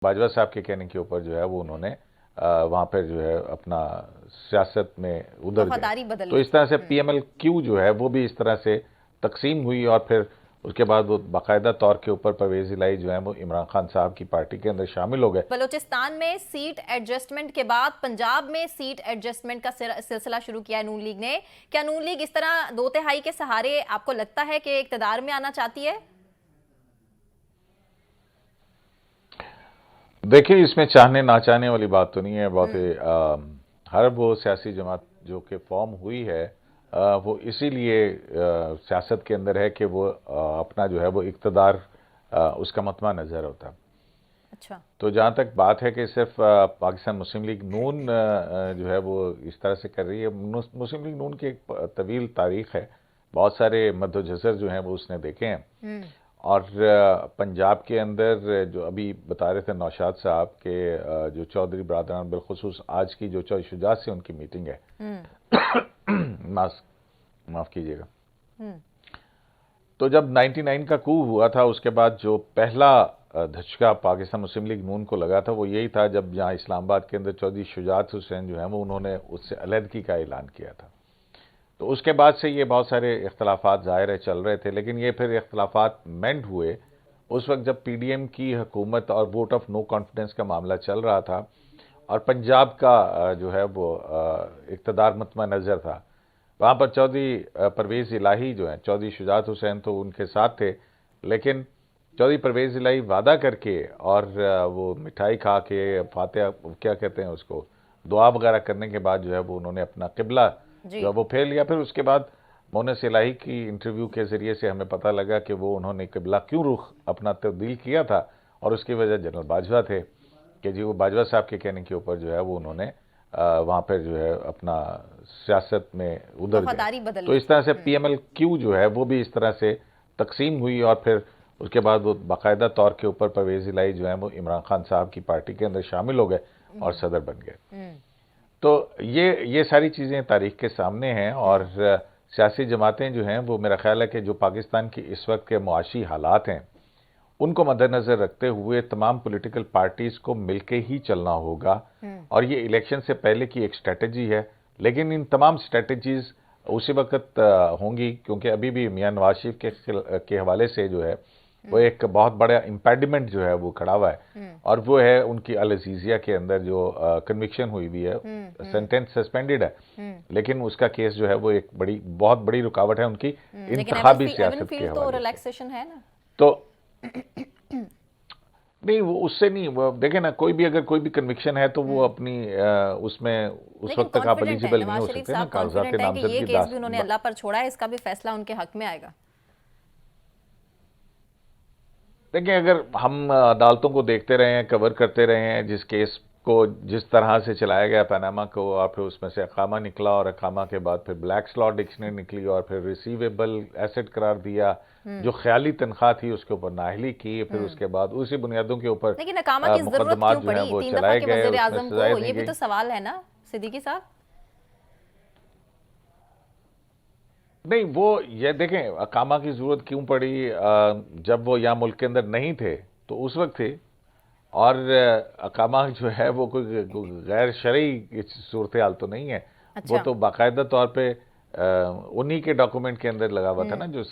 बाजवा साहब के कहने के ऊपर जो है वो उन्होंने वहाँ पर जो है अपना सियासत में उधर वफादारी गए। बदल तो ली। इस तरह से PMLQ जो है वो भी इस तरह से तकसीम हुई और फिर उसके बाद वो बाकायदा तौर के ऊपर परवेज़ इलाही जो है वो इमरान खान साहब की पार्टी के अंदर शामिल हो गए। बलूचिस्तान में सीट एडजस्टमेंट के बाद पंजाब में सीट एडजस्टमेंट का सिलसिला शुरू किया है नून लीग ने। क्या नून लीग इस तरह 2/3 के सहारे आपको लगता है कि इक्तदार में आना चाहती है? देखिए, इसमें चाहने ना चाहने वाली बात तो नहीं है। हर वो सियासी जमात जो कि फॉर्म हुई है वो इसीलिए सियासत के अंदर है कि वो अपना जो है वो इक़्तिदार उसका मतमा नज़र होता है। अच्छा। तो जहाँ तक बात है कि सिर्फ पाकिस्तान मुस्लिम लीग नून जो है वो इस तरह से कर रही है। मुस्लिम लीग नून की एक तवील तारीख है, बहुत सारे मद्दोजज़र जो हैं वो उसने देखे हैं। और पंजाब के अंदर जो अभी बता रहे थे नौशाद साहब के जो चौधरी बरादरान बिलखुसूस आज की जो चौधरी शुजात से उनकी मीटिंग है माफ कीजिएगा। तो जब 99 का कू हुआ था उसके बाद जो पहला धचका पाकिस्तान मुस्लिम लीग नून को लगा था वो यही था जब यहाँ इस्लामाबाद के अंदर चौधरी शुजात हुसैन जो है वो उन्होंने उससे अलहदगी का ऐलान किया था। तो उसके बाद से ये बहुत सारे इख्तलाफात ज़ाहिर है चल रहे थे, लेकिन ये फिर इख्तलाफात मेंड हुए उस वक्त जब PDM की हुकूमत और वोट ऑफ नो कॉन्फिडेंस का मामला चल रहा था और पंजाब का जो है वो इक़्तिदार मतमा नज़र था। वहाँ पर चौधरी परवेज़ इलाही जो हैं, चौधरी शुजात हुसैन तो उनके साथ थे, लेकिन चौधरी परवेज़ इलाही वादा करके और वो मिठाई खा के फातिहा क्या कहते हैं उसको दुआ वगैरह करने के बाद जो है वो उन्होंने अपना किबला जो है वो फेर लिया। फिर उसके बाद मोनस इलाही की इंटरव्यू के ज़रिए से हमें पता लगा कि वो उन्होंने किबला क्यों रुख अपना तब्दील किया था और उसकी वजह जनरल बाजवा थे कि जी वो बाजवा साहब के कहने के ऊपर जो है वो उन्होंने वहाँ पर जो है अपना सियासत में उधर गए। तो इस तरह से PMLQ जो है वो भी इस तरह से तकसीम हुई और फिर उसके बाद वो बाकायदा तौर के ऊपर परवेज़ इलाही जो है वो इमरान खान साहब की पार्टी के अंदर शामिल हो गए और सदर बन गए। तो ये सारी चीज़ें तारीख के सामने हैं और सियासी जमातें जो हैं वो मेरा ख्याल है कि जो पाकिस्तान की इस वक्त के मुआशी हालात हैं उनको मद्देनज़र रखते हुए तमाम पॉलिटिकल पार्टीज़ को मिलके ही चलना होगा। और ये इलेक्शन से पहले की एक स्ट्रेटजी है, लेकिन इन तमाम स्ट्रेटजीज़ उसी वक्त होंगी क्योंकि अभी भी मियां नवाज शरीफ के हवाले से जो है वो एक बहुत बड़ा इम्पेडिमेंट जो है वो खड़ा हुआ है और वो है उनकी अल अजीज़िया के अंदर जो कन्विक्शन हुई हुई है, सेंटेंस सस्पेंडेड है, लेकिन उसका केस जो है वो एक बहुत बड़ी रुकावट है उनकी इंतखाबी सियासत के हवाले से। तो नहीं वो उससे नहीं, वो देखे ना कोई भी अगर कोई भी कन्विक्शन है तो वो अपनी उसमें उस वक्त तक आप एलिजिबल नहीं हो सकते ना कागजात नामजदगी केस भी उन्होंने अल्लाह पर छोड़ा है, इसका भी फैसला उनके हक में आएगा। देखिए अगर हम अदालतों को देखते रहे हैं, कवर करते रहे हैं, जिस केस को जिस तरह से चलाया गया पनामा को और फिर उसमें से अकामा निकला और अकामा के बाद फिर ब्लैक स्लॉट डिक्शनरी निकली और फिर रिसीवेबल एसेट करार दिया, जो ख्याली तनख्वाह थी उसके ऊपर नाअहली की, फिर उसके बाद उसी बुनियादों के ऊपर लेकिन अकामा की जरूरत क्यों पड़ी वो 3 दफा चलाए के गए, वज़ीर उसमें आज़म सजाएं को? दी ये भी गई। तो सवाल है ना सिद्दीकी साहब। नहीं वो ये देखें अकामा की जरूरत क्यों पड़ी, जब वो यहाँ मुल्क के अंदर नहीं थे तो उस वक्त थे और अकामा जो है वो कोई गैर शरई सूरत हाल तो नहीं है। वो अच्छा। तो बाकायदा तौर पे उन्हीं के डॉक्यूमेंट के अंदर लगा हुआ था ना जो